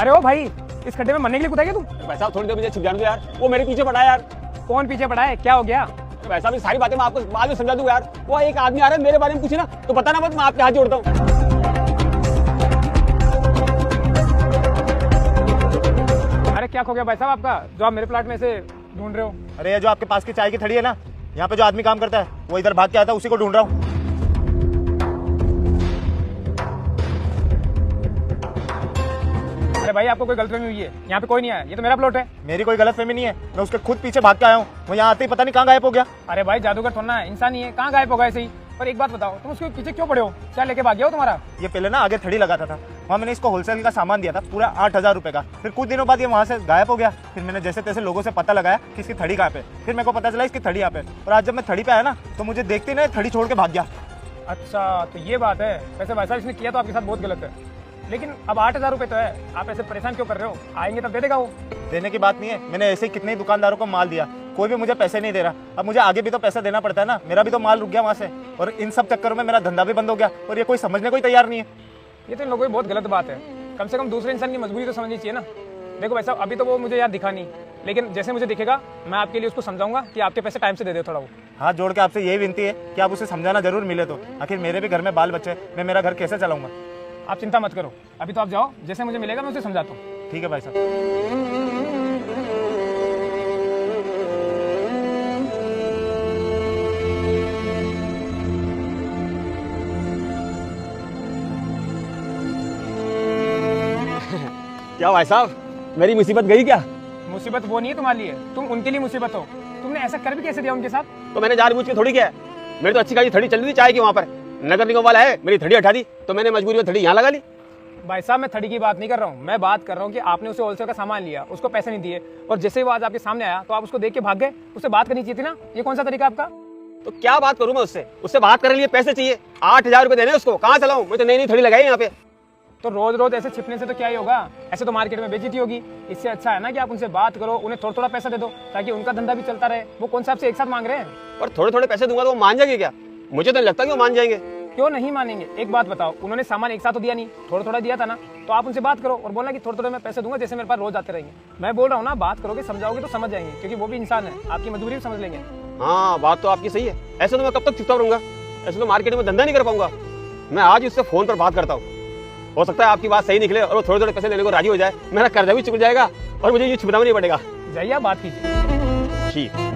अरे ओ भाई, इस खड्डे में मरने के लिए कूदा क्या तुम? भाई साहब थोड़ी देर मुझे छिप जाने दो यार, वो मेरे पीछे पड़ा है यार। कौन पीछे पड़ा है, क्या हो गया? भाई साहब सारी बातें मैं आपको बाद में समझा दूंगा यार। वो एक आदमी आ रहा है मेरे बारे में पूछे ना तो बताना मत, मैं आपके हाथ जोड़ता हूँ। अरे क्या खो गया भाई साहब आपका, जो आप मेरे प्लाट में से ढूंढ रहे हो? अरे ये जो आपके पास की चाय की थड़ी है ना, यहाँ पे जो आदमी काम करता है वो इधर भाग के आता है, उसी को ढूंढ रहा हूँ। अरे भाई आपको कोई गलतफहमी हुई है, यहाँ पे कोई नहीं आया, ये तो मेरा प्लॉट है। मेरी कोई गलतफहमी नहीं है, मैं उसके खुद पीछे भाग के आया हूँ। वो यहाँ आते ही पता नहीं कहाँ गायब हो गया। अरे भाई जादूगर थोड़ा है, इंसान ही है, कहाँ गायब होगा ऐसे ही। पर एक बात बताओ, तुम उसके पीछे क्यों पड़े हो? क्या लेके भाग गया हो तुम्हारा? ये पहले ना आगे थड़ी लगाता था, वहाँ मैंने इसको होलसेल का सामान दिया था पूरा 8,000 रुपए का। फिर कुछ दिनों बाद ये वहाँ से गायब हो गया। फिर मैंने जैसे तैसे लोगों से पता लगाया कि इसकी थड़ी कहाँ पे। फिर मेरे को पता चला इसकी थड़ी यहाँ पे। और आज जब मैं थड़ी पे आया ना तो मुझे देखते ही ना थड़ी छोड़ के भाग गया। अच्छा तो ये बात है। वैसे भाई साहब इसने किया तो आपके साथ बहुत गलत है, लेकिन अब 8,000 रुपये तो है, आप ऐसे परेशान क्यों कर रहे हो? आएंगे तब दे देगा वो। देने की बात नहीं है, मैंने ऐसे ही कितने ही दुकानदारों को माल दिया, कोई भी मुझे पैसे नहीं दे रहा। अब मुझे आगे भी तो पैसा देना पड़ता है ना, मेरा भी तो माल रुक गया वहाँ से। और इन सब चक्करों में मेरा धंधा भी बंद हो गया और ये कोई समझने को ही तैयार नहीं है। ये तो इन लोगों की बहुत गलत बात है। कम से कम दूसरे इंसान की मजबूरी तो समझनी चाहिए ना। देखो भाई साहब अभी तो वो मुझे यार दिखा नहीं, लेकिन जैसे मुझे दिखेगा मैं आपके लिए उसको समझाऊंगा कि आपके पैसे टाइम से दे दे थोड़ा वो। हाथ जोड़ के आपसे यही विनती है कि आप उसे समझाना जरूर मिले तो। आखिर मेरे भी घर में बाल बच्चे, मैं मेरा घर कैसे चलाऊंगा। आप चिंता मत करो, अभी तो आप जाओ, जैसे मुझे मिलेगा मैं उसे समझाता हूँ। ठीक है भाई साहब। क्या भाई साहब मेरी मुसीबत गई क्या? मुसीबत वो नहीं है तुम्हारे लिए, तुम उनके लिए मुसीबत हो। तुमने ऐसा कर भी कैसे दिया उनके साथ? तो मैंने जानबूझ के थोड़ी किया है। मेरी तो अच्छी खासी थड़ी चल रही थी चाय की, वहाँ पर नगर निगम वाला है, मेरी थड़ी हटा दी तो मैंने मजबूरी में थड़ी यहाँ लगा ली। भाई साहब मैं थड़ी की बात नहीं कर रहा हूँ, मैं बात कर रहा हूँ कि आपने उसे होलसेल का सामान लिया, उसको पैसे नहीं दिए, और जैसे ही वो आज आपके सामने आया तो आप उसको देख के भाग गए। उससे बात करनी चाहिए थी ना, ये कौन सा तरीका आपका? तो क्या बात करूं मैं उससे? उससे बात करने के लिए पैसे चाहिए, 8,000 रुपए देने उसको, कहाँ चलाऊं? मैं तो नई नई थड़ी लगाई यहाँ पे। तो रोज रोज ऐसे छिपने से तो क्या ही होगा, ऐसे तो मार्केट में बेइज्जती होगी। इससे अच्छा है ना कि आप उनसे बात करो, उन्हें थोड़ा थोड़ा पैसा दे दो ताकि उनका धंधा भी चलता रहे। वो कौन सा आपसे एक साथ मांग रहे हैं? पर थोड़े थोड़े पैसे दूंगा तो वो मान जाएंगे क्या? मुझे तो नहीं लगता कि वो मान जाएंगे। क्यों नहीं मानेंगे? एक बात बताओ, उन्होंने सामान एक साथ तो दिया नहीं, थोड़ा थोड़ा दिया था ना। तो आप उनसे बात करो और बोलना कि थोड़ा थोड़ा मैं पैसे दूंगा, जैसे मेरे पास रोज आते रहेंगे। मैं बोल रहा हूँ ना, बात करोगे समझाओगे तो समझ जाएंगे, क्योंकि वो भी इंसान है, आपकी मजबूरी भी समझ लेंगे। हाँ बात तो आपकी सही है। ऐसे तो मैं कब तक चुपचाप रहूंगा? ऐसे तो मार्केट में धंधा नहीं कर पाऊंगा। मैं आज उससे फोन पर बात करता हूँ, हो सकता है आपकी बात सही निकले और वो थोड़े थोड़े पैसे देने को राजी हो जाए, मेरा कर्जा भी चुक जाएगा और मुझे ये छुपना भी नहीं पड़ेगा। जाइए आप बात कीजिए। ठीक।